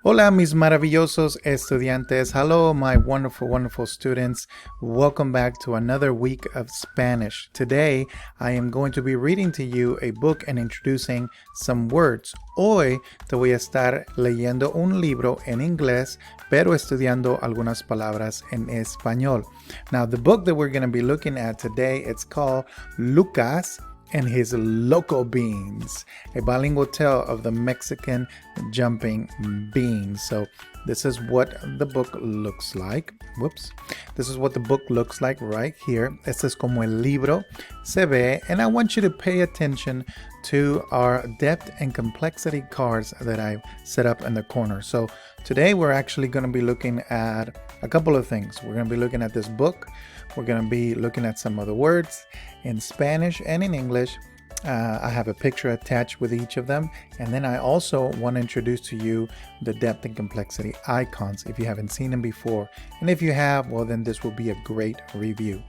Hola, mis maravillosos estudiantes. Hello, my wonderful, wonderful students. Welcome back to another week of Spanish. Today, I am going to be reading to you a book and introducing some words. Hoy te voy a estar leyendo un libro en inglés, pero estudiando algunas palabras en español. Now, the book that we're going to be looking at today, it's called Lucas and his loco beans, a bilingual tale of the Mexican jumping beans. So this is what the book looks like. Whoops. This is what the book looks like right here. Este es como el libro se ve, and I want you to pay attention to our depth and complexity cards that I've set up in the corner. So today we're actually going to be looking at a couple of things. We're going to be looking at this book. We're going to be looking at some other words in Spanish and in English. I have a picture attached with each of them. And then I also want to introduce to you the depth and complexity icons if you haven't seen them before. And if you have, well, then this will be a great review.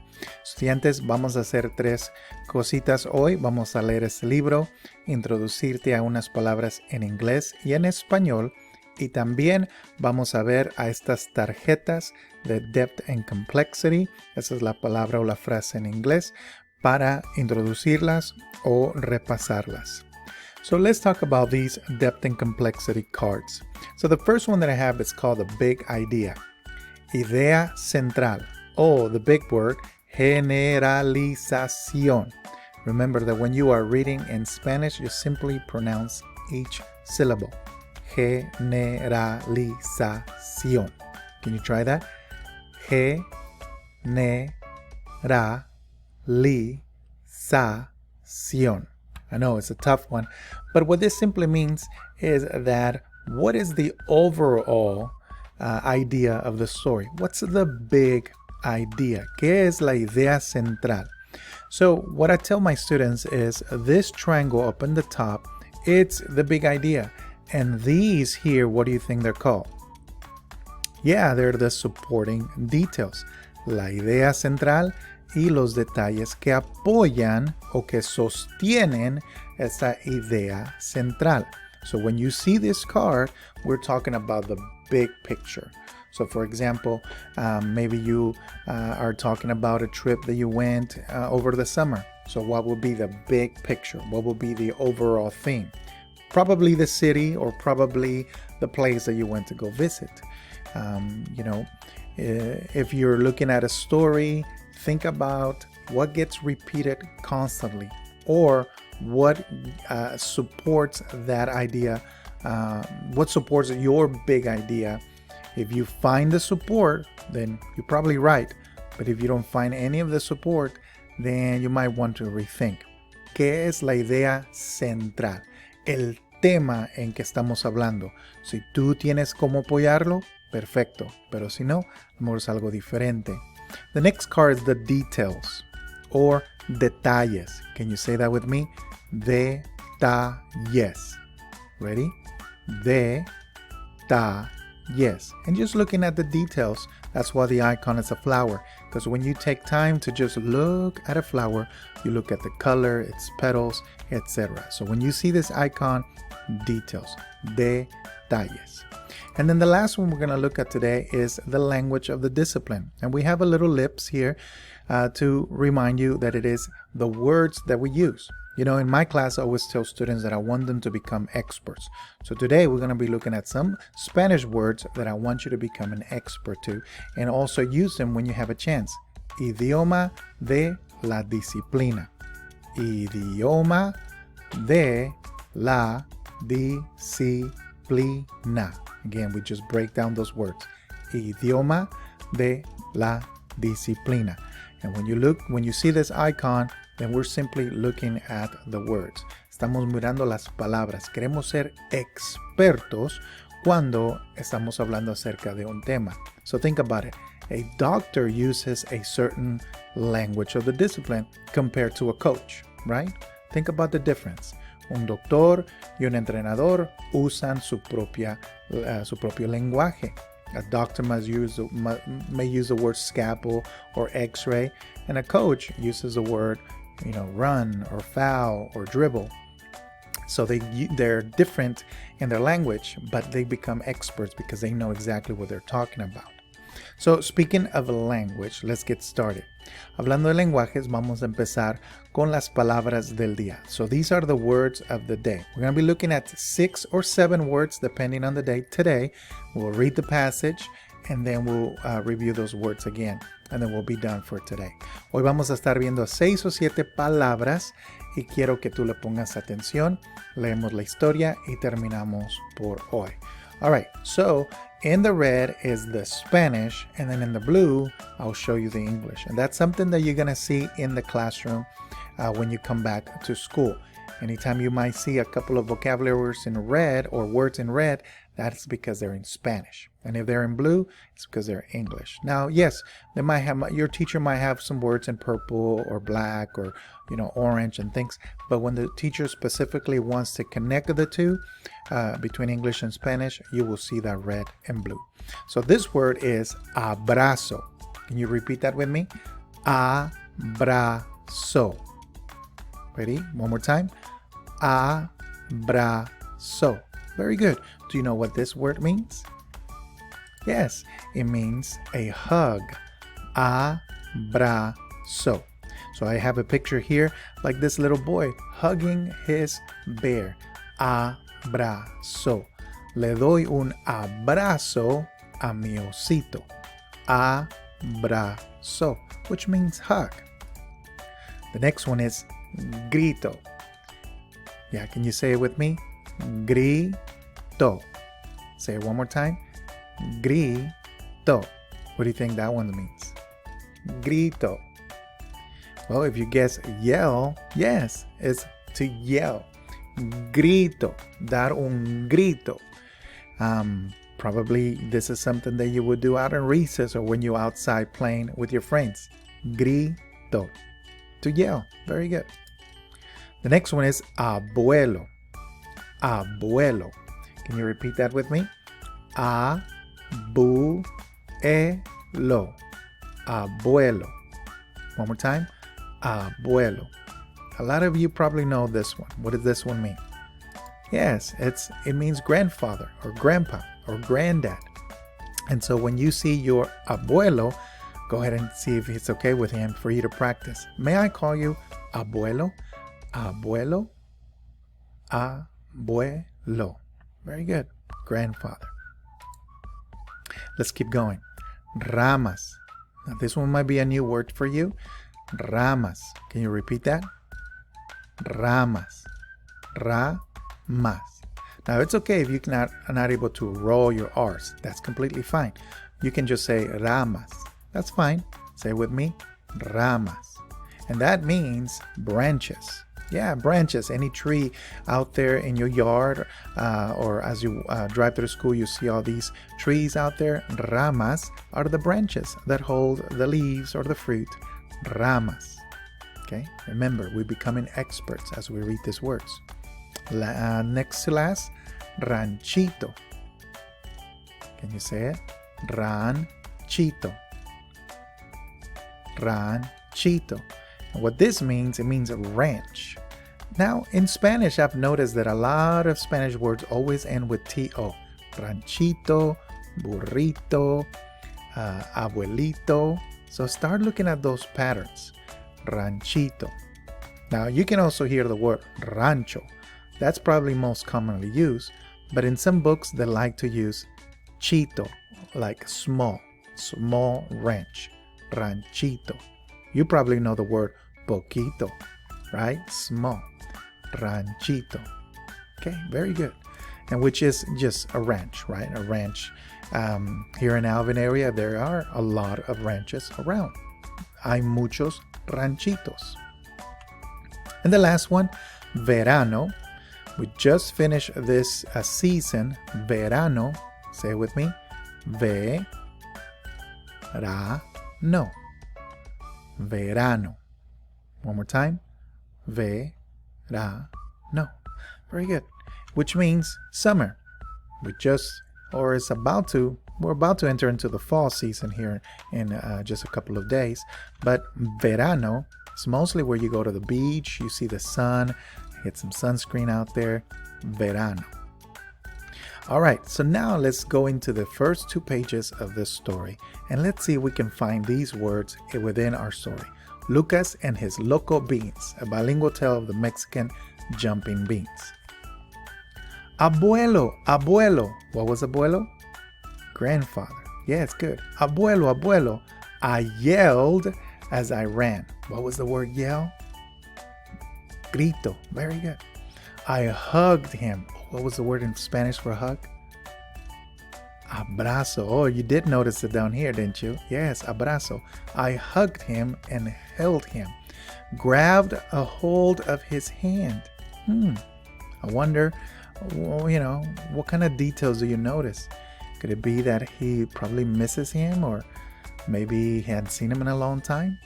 Estudiantes, vamos a hacer tres cositas hoy. Vamos a leer este libro, introducirte a unas palabras en inglés y en español. Y también vamos a ver a estas tarjetas de Depth and Complexity. Esa es la palabra o la frase en inglés para introducirlas o repasarlas. So let's talk about these Depth and Complexity cards. So the first one that I have is called the Big Idea. Idea central. O the big word, generalización. Remember that when you are reading in Spanish, you simply pronounce each syllable. Generalización. Can you try that? Generalización. I know it's a tough one, but what this simply means is that what is the overall idea of the story? What's the big idea? ¿Qué es la idea central? So what I tell my students is this triangle up in the top, it's the big idea. And these here, what do you think they're called? Yeah, they're the supporting details. La idea central y los detalles que apoyan o que sostienen esta idea central. So when you see this card, we're talking about the big picture. So for example, maybe you are talking about a trip that you went over the summer. So what would be the big picture? What would be the overall theme? Probably the city or probably the place that you went to go visit. If you're looking at a story, think about what gets repeated constantly or what supports that idea, what supports your big idea. If you find the support, then you're probably right. But if you don't find any of the support, then you might want to rethink. ¿Qué es la idea central? El tema en que estamos hablando. Si tú tienes cómo apoyarlo, perfecto. Pero si no, a lo mejor es algo diferente. The next card is the details or detalles. Can you say that with me? Detalles. Ready? Detalles. And just looking at the details, that's why the icon is a flower. Because when you take time to just look at a flower, you look at the color, its petals, etc. So when you see this icon, details, detalles. And then the last one we're going to look at today is the language of the discipline. And we have a little ellipse here to remind you that it is the words that we use. You know, in my class, I always tell students that I want them to become experts. So today we're going to be looking at some Spanish words that I want you to become an expert to and also use them when you have a chance. Idioma de la disciplina. Idioma de la disciplina. Again, we just break down those words. Idioma de la disciplina. And when you see this icon, then we're simply looking at the words. Estamos mirando las palabras. Queremos ser expertos cuando estamos hablando acerca de un tema. So think about it. A doctor uses a certain language of the discipline compared to a coach, right? Think about the difference. Un doctor y un entrenador usan su propio lenguaje. A doctor may use the word scalpel or x-ray, and a coach uses the word, run or foul or dribble. So they're different in their language, but they become experts because they know exactly what they're talking about. So, speaking of language, let's get started. Hablando de lenguajes, vamos a empezar con las palabras del día. So, these are the words of the day. We're going to be looking at 6 or 7 words depending on the day. Today, we'll read the passage and then we'll review those words again. And then we'll be done for today. Hoy vamos a estar viendo 6 o 7 palabras y quiero que tú le pongas atención. Leemos la historia y terminamos por hoy. All right, so in the red is the Spanish, and then in the blue, I'll show you the English. And that's something that you're going to see in the classroom when you come back to school. Anytime you might see a couple of vocabulary words in red or words in red, that's because they're in Spanish. And if they're in blue, it's because they're English. Now, yes, they might have, your teacher might have some words in purple or black or, orange and things. But when the teacher specifically wants to connect the two between English and Spanish, you will see that red and blue. So this word is abrazo. Can you repeat that with me? Abrazo. Ready? One more time. Abrazo. Very good. Do you know what this word means? Yes, it means a hug. Abrazo. So I have a picture here like this little boy hugging his bear. Abrazo. Le doy un abrazo a mi osito. Abrazo, which means hug. The next one is grito. Yeah, can you say it with me? Grito. Say it one more time. Grito. What do you think that one means? Grito. Well, if you guess yell, yes, it's to yell. Grito. Dar un grito. Probably this is something that you would do out in recess or when you're outside playing with your friends. Grito. To yell. Very good. The next one is abuelo. Abuelo. Can you repeat that with me? Abuelo. Abuelo. One more time. Abuelo. A lot of you probably know this one. What does this one mean? Yes, it means grandfather or grandpa or granddad. And so when you see your abuelo, go ahead and see if it's okay with him for you to practice. May I call you abuelo? Abuelo? Abuelo. Very good. Grandfather. Let's keep going. Ramas. Now this one might be a new word for you. Ramas. Can you repeat that? Ramas. Ramas. Now it's okay if you're not able to roll your R's. That's completely fine. You can just say ramas. That's fine. Say it with me. Ramas. And that means branches. Yeah, branches. Any tree out there in your yard or as you drive through school, you see all these trees out there. Ramas are the branches that hold the leaves or the fruit. Ramas. Okay, remember, we're becoming experts as we read these words. Next to last, ranchito. Can you say it? Ranchito. Ranchito. And what this means, it means a ranch. Now, in Spanish, I've noticed that a lot of Spanish words always end with T-O. Ranchito, burrito, abuelito. So start looking at those patterns. Ranchito. Now, you can also hear the word rancho. That's probably most commonly used, but in some books, they like to use chito, like small ranch. Ranchito. You probably know the word poquito, right? Small. Ranchito. Okay, very good. And which is just a ranch, right? A ranch. Here in Alvin area, there are a lot of ranches around. Hay muchos ranchitos. And the last one, verano. We just finished this season. Verano. Say it with me. Verano. Verano. One more time. Verano. Very good. Which means summer. We're about to enter into the fall season here in just a couple of days. But verano is mostly where you go to the beach, you see the sun Get some sunscreen out there. Verano. All right, so now let's go into the first 2 pages of this story and let's see if we can find these words within our story. Lucas and his loco beans, a bilingual tale of the Mexican jumping beans. Abuelo, abuelo. What was abuelo? Grandfather. Yeah, it's good. Abuelo, abuelo. I yelled as I ran. What was the word yell? Grito. Very good. I hugged him. What was the word in Spanish for hug? Abrazo. Oh, you did notice it down here, didn't you? Yes, abrazo. I hugged him and held him. Grabbed a hold of his hand. I wonder, what kind of details do you notice? Could it be that he probably misses him, or maybe he hadn't seen him in a long time?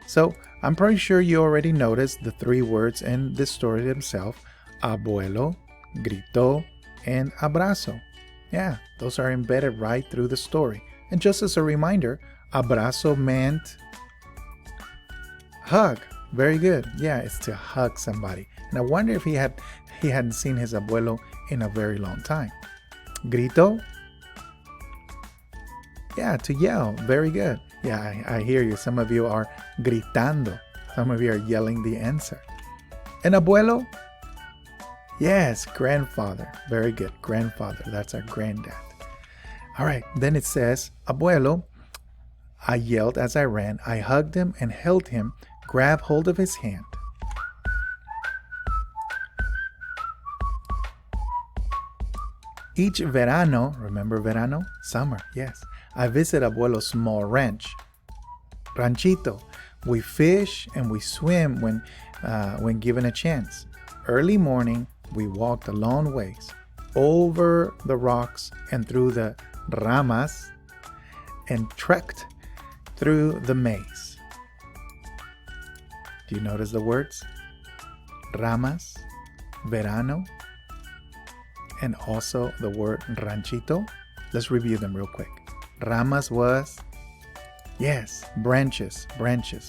So I'm pretty sure you already noticed the 3 words in this story themselves. Abuelo, grito, and abrazo. Yeah, those are embedded right through the story. And just as a reminder, abrazo meant hug. Very good. Yeah, it's to hug somebody. And I wonder if he hadn't seen his abuelo in a very long time. Grito? Yeah, to yell. Very good. Yeah, I hear you. Some of you are gritando. Some of you are yelling the answer. And abuelo? Yes, grandfather. Very good. Grandfather. That's our granddad. All right. Then it says, abuelo, I yelled as I ran. I hugged him and held him, grabbed hold of his hand. Each verano, remember verano? Summer, yes. I visit abuelo's small ranch. Ranchito. We fish and we swim when given a chance. Early morning, we walked a long ways over the rocks and through the ramas and trekked through the maze. Do you notice the words? Ramas, verano, and also the word ranchito. Let's review them real quick. Ramas was, yes, branches.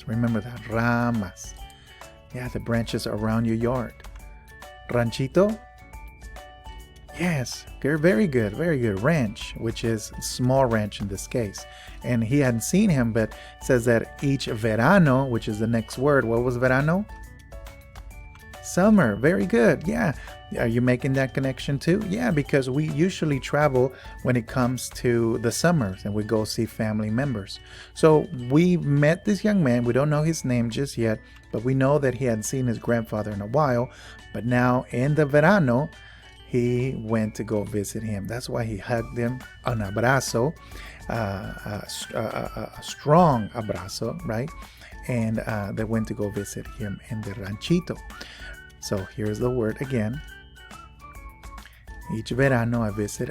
Remember that, ramas. Yeah, the branches around your yard. Ranchito? Yes, very good. Ranch, which is small ranch in this case. And he hadn't seen him, but it says that each verano, which is the next word. What was verano? Summer. Very good. Yeah. Are you making that connection too? Yeah, because we usually travel when it comes to the summers and we go see family members. So we met this young man. We don't know his name just yet, but we know that he hadn't seen his grandfather in a while. But now in the verano, he went to go visit him. That's why he hugged him, an abrazo, a strong abrazo, right? And they went to go visit him in the ranchito. So here's the word again. Each verano I visit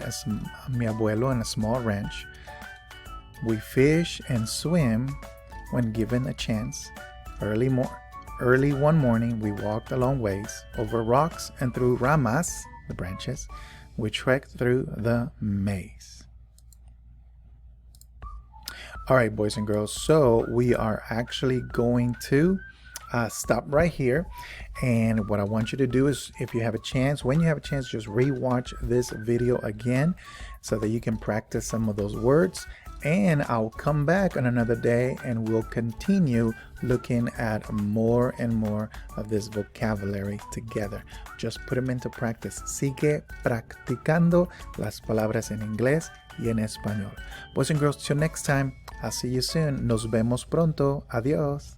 mi abuelo in a small ranch. We fish and swim when given a chance. Early one morning we walked a long ways over rocks and through ramas, the branches. We trekked through the maze. All right, boys and girls, so we are actually going to stop right here. And what I want you to do is, if you have a chance, when you have a chance, just rewatch this video again so that you can practice some of those words. And I'll come back on another day and we'll continue looking at more and more of this vocabulary together. Just put them into practice. Sigue practicando las palabras en inglés y en español. Boys and girls, till next time, I'll see you soon. Nos vemos pronto. Adiós.